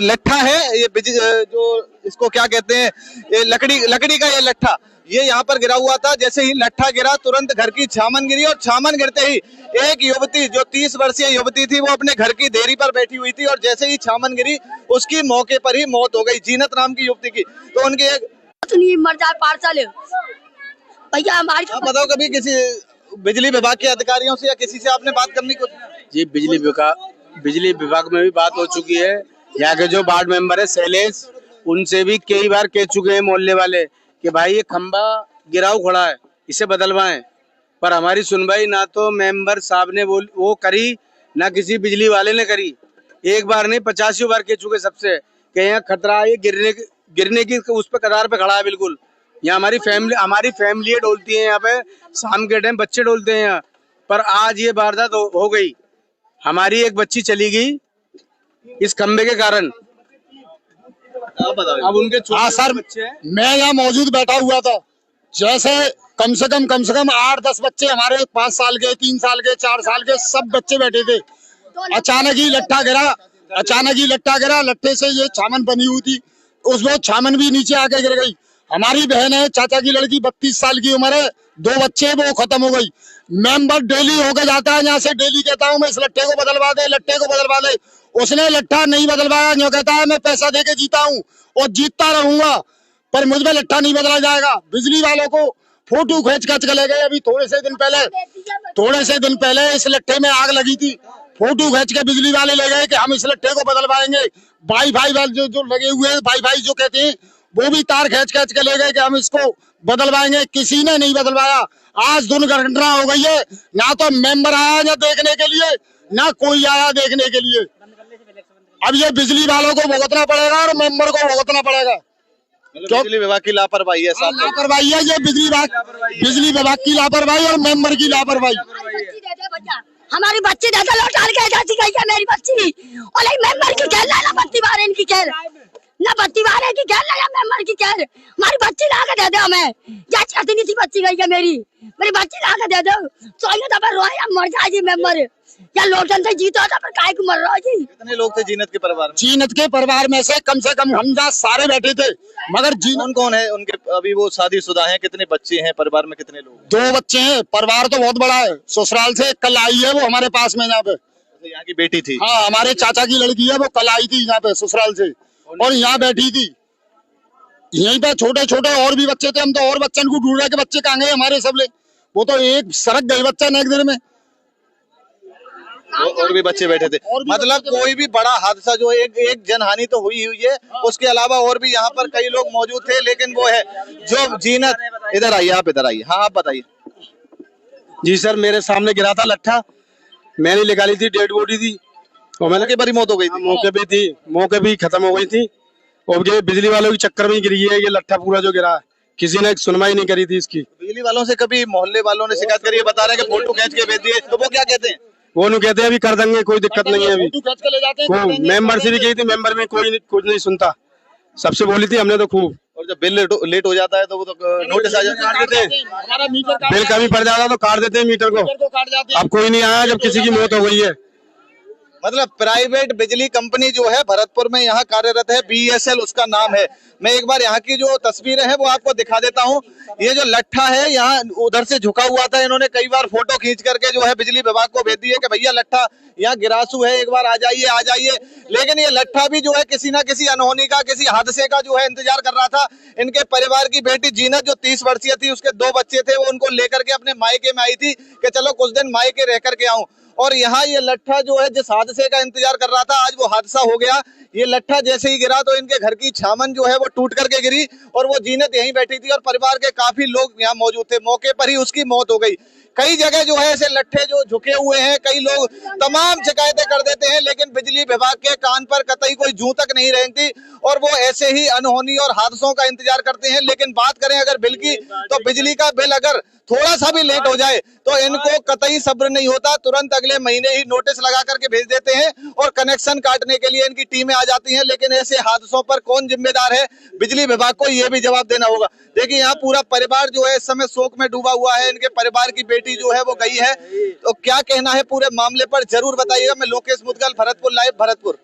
लट्ठा है ये जो इसको क्या कहते हैं, ये लकड़ी का ये लट्ठा, ये यहाँ पर गिरा हुआ था। जैसे ही लट्ठा गिरा तुरंत घर की छामन गिरी और छामन गिरते ही एक युवती जो 30 वर्षीय युवती थी वो अपने घर की देरी पर बैठी हुई थी और जैसे ही छामन गिरी उसकी मौके पर ही मौत हो गई, जीनत नाम की युवती की। तो उनके एक मर जाए पार्सल भैया हमारी। आप बताओ कभी किसी बिजली विभाग के अधिकारियों से या किसी से आपने बात करने को? जी बिजली विभाग में भी बात हो चुकी है। यहाँ के जो वार्ड मेंबर है शैलेश, उनसे भी कई बार कह चुके हैं मोहल्ले वाले कि भाई ये खंबा गिराव खड़ा है, इसे बदलवाएं, पर हमारी सुनवाई ना तो मेंबर साहब ने वो करी ना किसी बिजली वाले ने करी। एक बार नहीं 85 बार कह चुके सबसे कि यहाँ खतरा है, गिरने की उस पर कतार पे खड़ा है बिल्कुल। यहाँ हमारी फैमिली डोलती है, यहाँ पे शाम के टाइम बच्चे डोलते हैं यहाँ, पर आज ये वारदात हो गई। हमारी एक बच्ची चली गई इस खंबे के कारण। अब उनके सर मैं यहाँ मौजूद बैठा हुआ था, जैसे कम से कम 8-10 बच्चे हमारे 5 साल के, 3 साल के, 4 साल के सब बच्चे बैठे थे। अचानक ही लट्ठा गिरा, लट्ठे से ये छामन बनी हुई थी, उसमें छामन भी नीचे आके गिर गई। हमारी बहन है, चाचा की लड़की 32 साल की उम्र है, 2 बच्चे वो खत्म हो गई। मेंबर डेली होकर जाता है यहाँ से, डेली कहता हूँ मैं इस लट्ठे को बदलवा दे, उसने लट्ठा नहीं बदलवाया। जो कहता है मैं पैसा देके जीता हूँ और जीतता रहूंगा, पर मुझ में लट्ठा नहीं बदला जाएगा। बिजली वालों को फोटो खींच के ले गए। अभी थोड़े से दिन पहले इस लट्ठे में आग लगी थी, फोटो खींच के बिजली वाले ले गए कि हम इस लट्ठे को बदलवाएंगे। वाईफाई वाले जो लगे हुए हैं, वाईफाई जो कहते हैं, वो भी तार खींच के ले गए कि हम इसको बदलवाएंगे। किसी ने नहीं बदलवाया। आज दुर्घटना हो गई है, ना तो मेंबर आया ना देखने के लिए, ना कोई आया देखने के लिए। अब ये बिजली वालों को भुगतना पड़ेगा और मेंबर को भुगतना पड़ेगा। बिजली विभाग की लापरवाही है, लापरवाही है ये बिजली विभाग की लापरवाही और मेंबर की लापरवाही। हमारी बच्ची दादा लौटा के जाती गई है मेरी बच्ची, और मेंबर की खेल ना बत्ती बारे इनकी खेल ना बत्ती बारे की खेल ना मेंबर की खेल। हमारी बच्ची ला के दे दो हमें, क्या चाहती नहीं थी बच्ची गई है मेरी बच्ची ला के दे दो। सोइए तो फिर रोए मर जाएगी मेंबर, या लोटन से जीतो तो फिर काय को मर रहा जी। कितने लोग थे जीनत के परिवार में? जीनत के परिवार में से कम हम सारे बैठे थे, मगर कौन है उनके? अभी वो शादीशुदा हैं? कितने बच्चे हैं परिवार में? कितने लोग? 2 बच्चे हैं। परिवार तो बहुत बड़ा है, ससुराल से कल आई है वो हमारे पास में यहाँ पे। तो यहाँ की बेटी थी? हाँ, हमारे चाचा की लड़की है, वो कल आई थी यहाँ पे ससुराल से और यहाँ बैठी थी। यहीं पे छोटे और भी बच्चे थे। हम तो और बच्चन को ढूंढ रहे के बच्चे कहाँ गए हमारे सब ले। वो तो एक सड़क गए बच्चा न एक दिन में, और भी बच्चे बैठे थे। मतलब कोई भी बड़ा हादसा जो एक जनहानि तो हुई है, उसके अलावा और भी यहाँ पर कई लोग मौजूद थे, लेकिन वो है जो जीनत। इधर आइए, आप इधर आइए। हाँ, आप बताइए। जी सर, मेरे सामने गिरा था लट्ठा, मैंने निकाली थी, डेड बॉडी थी और मैंने की बड़ी मौत हो गई थी। मौके भी खत्म हो गई थी। और ये बिजली वालों के चक्कर में गिरी है ये लट्ठा पूरा जो गिरा है, किसी ने सुनवाई नहीं करी थी इसकी। बिजली वालों से कभी मोहल्ले वालों ने शिकायत करी है? बता रहे हैं कि फोटो खींच के भेज दिए, तो वो क्या कहते हैं? वो नहीं कहते अभी कर देंगे, कोई दिक्कत नहीं है। अभी मेंबर से भी गई थी, मेंबर में कोई कुछ नहीं सुनता, सबसे बोली थी हमने तो खूब। और जब बिल लेट हो जाता है तो वो तो नोटिस आ जाता है, बिल कभी पड़ जाता तो काट देते हैं मीटर को। अब कोई नहीं आया जब किसी की मौत हो गई है। मतलब प्राइवेट बिजली कंपनी जो है भरतपुर में यहाँ कार्यरत है, BSL उसका नाम है। मैं एक बार यहाँ की जो तस्वीरें हैं वो आपको दिखा देता हूँ। ये जो लट्ठा है यहाँ उधर से झुका हुआ था, इन्होंने कई बार फोटो खींच करके जो है बिजली विभाग को भेज दिए कि भैया लट्ठा यहाँ गिरासू है, एक बार आ जाइए। लेकिन ये लट्ठा भी जो है किसी ना किसी अनहोनी का, किसी हादसे का जो है इंतजार कर रहा था। इनके परिवार की बेटी जीनत जो 30 वर्षीय थी, उसके 2 बच्चे थे, वो उनको लेकर के अपने मायके में आई थी कि चलो कुछ दिन मायके रह करके आऊं। और यहाँ ये लट्ठा जो है जिस हादसे का इंतजार कर रहा था, आज वो हादसा हो गया। ये लट्ठा जैसे ही गिरा तो इनके घर की छामन जो है वो टूट करके गिरी और वो जीनत यहीं बैठी थी और परिवार के काफी लोग यहाँ मौजूद थे। मौके पर ही उसकी मौत हो गई। कई जगह जो है ऐसे लट्ठे जो झुके हुए हैं, कई लोग तमाम शिकायतें कर देते हैं, लेकिन बिजली विभाग के कान पर कतई कोई जूं तक नहीं रेंगती और वो ऐसे ही अनहोनी और हादसों का इंतजार करते हैं। लेकिन बात करें अगर बिल की, तो बिजली का बिल अगर थोड़ा सा भी लेट हो जाए तो इनको कतई सब्र नहीं होता, तुरंत अगले महीने ही नोटिस लगा करके भेज देते हैं और कनेक्शन काटने के लिए इनकी टीमें आ जाती हैं। लेकिन ऐसे हादसों पर कौन जिम्मेदार है? बिजली विभाग को ये भी जवाब देना होगा। देखिए यहाँ पूरा परिवार जो है इस समय शोक में डूबा हुआ है, इनके परिवार की बेटी जो है वो गई है। तो क्या कहना है पूरे मामले पर जरूर बताइएगा। मैं लोकेश मुदगल, भरतपुर लाइव, भरतपुर।